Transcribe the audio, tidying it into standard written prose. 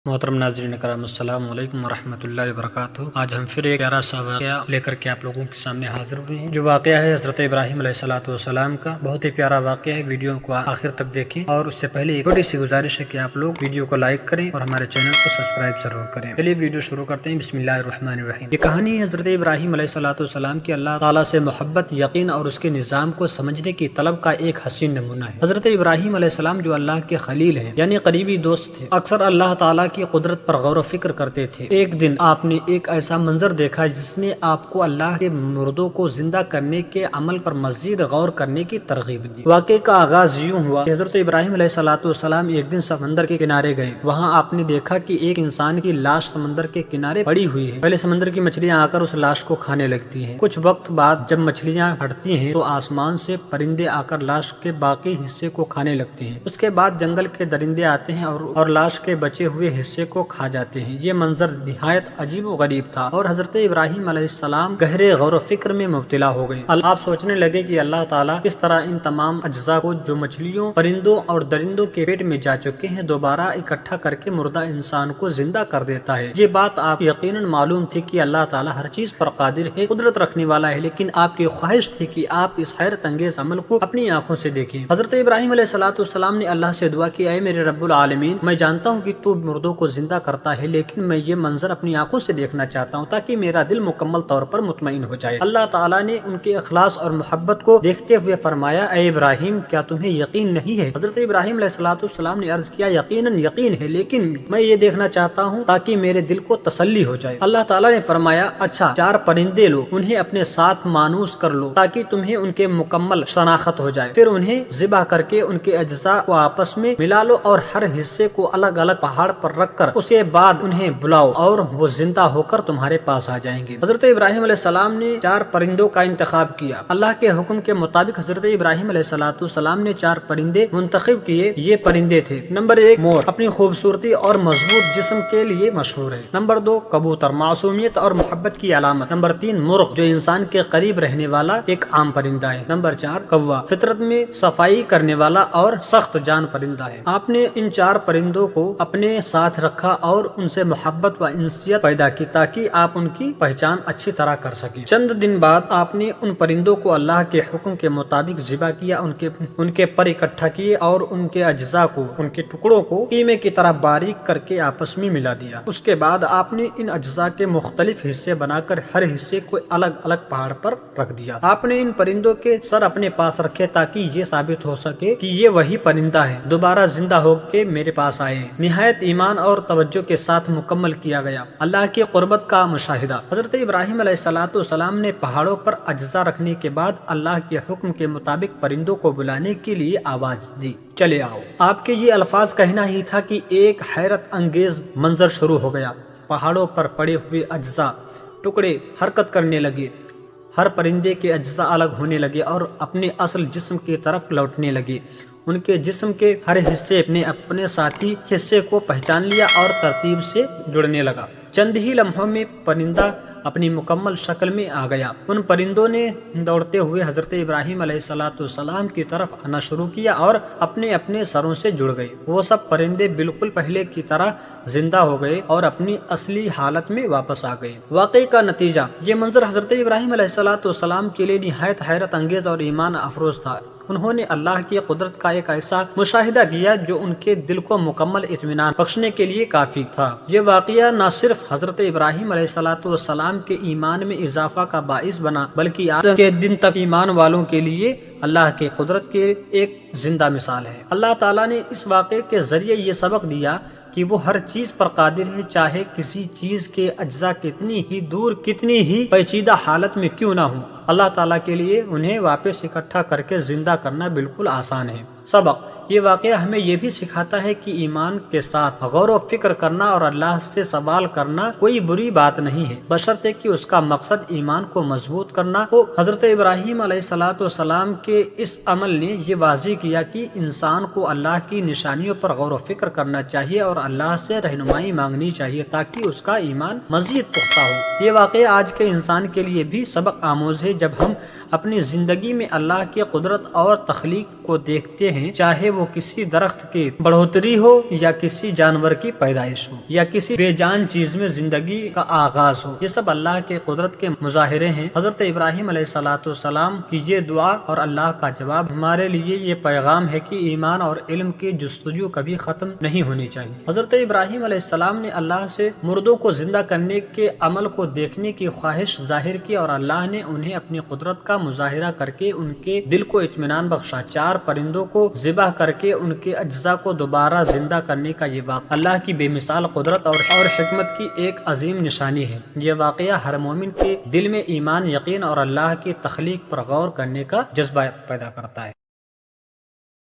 محترم ناظرین کرام، السلام علیکم ورحمۃ اللہ وبرکاتہ۔ آج ہم پھر ایک پیارا سا واقعہ لے کر کے آپ لوگوں کے سامنے حاضر ہوئے ہیں، جو واقعہ ہے حضرت ابراہیم علیہ السلام کا۔ بہت ہی پیارا واقعہ ہے، ویڈیو کو آخر تک دیکھیں، اور اس سے پہلے ایک چھوٹی سی گزارش ہے کہ آپ لوگ ویڈیو کو لائک کریں اور ہمارے چینل کو سبسکرائب ضرور کریں۔ چلیے ویڈیو شروع کرتے ہیں، بسم اللہ الرحمن الرحیم۔ یہ کہانی حضرت ابراہیم علیہ السلام کی اللہ تعالیٰ سے محبت، یقین اور اس کے نظام کو سمجھنے کی طلب کا ایک حسین نمونہ ہے۔ حضرت ابراہیم علیہ السلام جو اللہ کے خلیل ہیں، یعنی قریبی دوست تھے، اکثر اللہ تعالیٰ کی قدرت پر غور و فکر کرتے تھے۔ ایک دن آپ نے ایک ایسا منظر دیکھا جس نے آپ کو اللہ کے مردوں کو زندہ کرنے کے عمل پر مزید غور کرنے کی ترغیب دی۔ واقعے کا آغاز یوں ہوا کہ حضرت ابراہیم علیہ السلام ایک دن سمندر کے کنارے گئے۔ وہاں آپ نے دیکھا کہ ایک انسان کی لاش سمندر کے کنارے پڑی ہوئی ہے۔ پہلے سمندر کی مچھلیاں آ کر اس لاش کو کھانے لگتی ہیں۔ کچھ وقت بعد جب مچھلیاں ہٹتی ہیں تو آسمان سے پرندے آ کر لاش کے باقی حصے کو کھانے لگتے ہیں۔ اس کے بعد جنگل کے درندے آتے ہیں اور لاش کے بچے ہوئے حصے کو کھا جاتے ہیں۔ یہ منظر نہایت عجیب و غریب تھا اور حضرت ابراہیم علیہ السلام گہرے غور و فکر میں مبتلا ہو گئے۔ آپ سوچنے لگے کہ اللہ تعالیٰ کس طرح ان تمام اجزاء کو جو مچھلیوں، پرندوں اور درندوں کے پیٹ میں جا چکے ہیں دوبارہ اکٹھا کر کے مردہ انسان کو زندہ کر دیتا ہے۔ یہ بات آپ یقیناً معلوم تھی کہ اللہ تعالیٰ ہر چیز پر قادر ہے، قدرت رکھنے والا ہے، لیکن آپ کی خواہش تھی کہ آپ اس حیرت انگیز عمل کو اپنی آنکھوں سے دیکھیں۔ حضرت ابراہیم علیہ السلام نے اللہ سے دعا کی، اے میرے رب العالمین، میں جانتا ہوں کہ تو مردوں کو زندہ کرتا ہے، لیکن میں یہ منظر اپنی آنکھوں سے دیکھنا چاہتا ہوں تاکہ میرا دل مکمل طور پر مطمئن ہو جائے۔ اللہ تعالیٰ نے ان کے اخلاص اور محبت کو دیکھتے ہوئے فرمایا، اے ابراہیم، کیا تمہیں یقین نہیں ہے؟ حضرت ابراہیم علیہ السلام نے عرض کیا، یقیناً یقین ہے، لیکن میں یہ دیکھنا چاہتا ہوں تاکہ میرے دل کو تسلی ہو جائے۔ اللہ تعالیٰ نے فرمایا، اچھا 4 پرندے لو، انہیں اپنے ساتھ مانوس کر لو تاکہ تمہیں ان کے مکمل شناخت ہو جائے، پھر انہیں ذبح کر کے ان کے اجزاء کو آپس میں ملا لو اور ہر حصے کو الگ الگ پہاڑ پر رکھ کر اس کے بعد انہیں بلاؤ اور وہ زندہ ہو کر تمہارے پاس آ جائیں گے۔ حضرت ابراہیم علیہ السلام نے 4 پرندوں کا انتخاب کیا۔ اللہ کے حکم کے مطابق حضرت ابراہیم علیہ السلام نے 4 پرندے منتخب کیے۔ یہ پرندے تھے: نمبر 1 مور، اپنی خوبصورتی اور مضبوط جسم کے لیے مشہور ہے۔ نمبر 2 کبوتر، معصومیت اور محبت کی علامت۔ نمبر 3 مرغ، جو انسان کے قریب رہنے والا ایک عام پرندہ ہے۔ نمبر 4 کوا، فطرت میں صفائی کرنے والا اور سخت جان پرندہ ہے۔ آپ نے ان 4 پرندوں کو اپنے ساتھ رکھا اور ان سے محبت و انسیت پیدا کی تاکہ آپ ان کی پہچان اچھی طرح کر سکیں۔ چند دن بعد آپ نے ان پرندوں کو اللہ کے حکم کے مطابق ذبح کیا، ان کے پر اکٹھا کیے اور ان کے اجزاء کو، ان کے ٹکڑوں کو قیمے کی طرح باریک کر کے آپس میں ملا دیا۔ اس کے بعد آپ نے ان اجزاء کے مختلف حصے بنا کر ہر حصے کو الگ الگ پہاڑ پر رکھ دیا۔ آپ نے ان پرندوں کے سر اپنے پاس رکھے تاکہ یہ ثابت ہو سکے کہ یہ وہی پرندہ ہے، دوبارہ زندہ ہو کے میرے پاس آئے ہیں۔ نہایت ایمان اور توجہ کے ساتھ مکمل کیا گیا۔ اللہ کی قربت کا مشاہدہ۔ حضرت ابراہیم علیہ السلام نے پہاڑوں پر اجزاء رکھنے کے بعد اللہ کے حکم کے مطابق پرندوں کو بلانے کے لیے آواز دی، چلے آؤ۔ آپ کے یہ الفاظ کہنا ہی تھا کہ ایک حیرت انگیز منظر شروع ہو گیا۔ پہاڑوں پر پڑے ہوئے اجزاء، ٹکڑے حرکت کرنے لگے، ہر پرندے کے اجزاء الگ ہونے لگے اور اپنے اصل جسم کی طرف لوٹنے لگے۔ ان کے جسم کے ہر حصے نے اپنے ساتھی حصے کو پہچان لیا اور ترتیب سے جڑنے لگا۔ چند ہی لمحوں میں پرندہ اپنی مکمل شکل میں آ گیا۔ ان پرندوں نے دوڑتے ہوئے حضرت ابراہیم علیہ السلام کی طرف آنا شروع کیا اور اپنے اپنے سروں سے جڑ گئے۔ وہ سب پرندے بالکل پہلے کی طرح زندہ ہو گئے اور اپنی اصلی حالت میں واپس آ گئے۔ واقعے کا نتیجہ: یہ منظر حضرت ابراہیم علیہ السلام کے لیے نہایت حیرت انگیز اور ایمان افروز تھا۔ انہوں نے اللہ کی قدرت کا ایک ایسا مشاہدہ کیا جو ان کے دل کو مکمل اطمینان بخشنے کے لیے کافی تھا۔ یہ واقعہ نہ صرف حضرت ابراہیم علیہ السلام کے ایمان میں اضافہ کا باعث بنا بلکہ آج کے دن تک ایمان والوں کے لیے اللہ کی قدرت کے ایک زندہ مثال ہے۔ اللہ تعالیٰ نے اس واقعے کے ذریعے یہ سبق دیا کہ وہ ہر چیز پر قادر ہے، چاہے کسی چیز کے اجزاء کتنی ہی دور، کتنی ہی پیچیدہ حالت میں کیوں نہ ہوں، اللہ تعالیٰ کے لیے انہیں واپس اکٹھا کر کے زندہ کرنا بالکل آسان ہے۔ سبق: یہ واقعہ ہمیں یہ بھی سکھاتا ہے کہ ایمان کے ساتھ غور و فکر کرنا اور اللہ سے سوال کرنا کوئی بری بات نہیں ہے، بشرطے کہ اس کا مقصد ایمان کو مضبوط کرنا ہو۔ حضرت ابراہیم علیہ السلام کے اس عمل نے یہ واضح کیا کہ انسان کو اللہ کی نشانیوں پر غور و فکر کرنا چاہیے اور اللہ سے رہنمائی مانگنی چاہیے تاکہ اس کا ایمان مزید پختہ ہو۔ یہ واقعہ آج کے انسان کے لیے بھی سبق آموز ہے۔ جب ہم اپنی زندگی میں اللہ کی قدرت اور تخلیق کو دیکھتے ہیں، چاہے وہ کسی درخت کی بڑھوتری ہو یا کسی جانور کی پیدائش ہو یا کسی بے جان چیز میں زندگی کا آغاز ہو، یہ سب اللہ کے قدرت کے مظاہرے ہیں۔ حضرت ابراہیم علیہ السلام کی یہ دعا اور اللہ کا جواب ہمارے لیے یہ پیغام ہے کہ ایمان اور علم کی جستجو کبھی ختم نہیں ہونی چاہیے۔ حضرت ابراہیم علیہ السلام نے اللہ سے مردوں کو زندہ کرنے کے عمل کو دیکھنے کی خواہش ظاہر کی اور اللہ نے انہیں اپنی قدرت کا مظاہرہ کر کے ان کے دل کو اطمینان بخشا۔ 4 پرندوں کو ذبح کر کے ان کے اجزاء کو دوبارہ زندہ کرنے کا یہ واقعہ اللہ کی بے مثال قدرت اور حکمت کی ایک عظیم نشانی ہے۔ یہ واقعہ ہر مومن کے دل میں ایمان، یقین اور اللہ کی تخلیق پر غور کرنے کا جذبہ پیدا کرتا ہے۔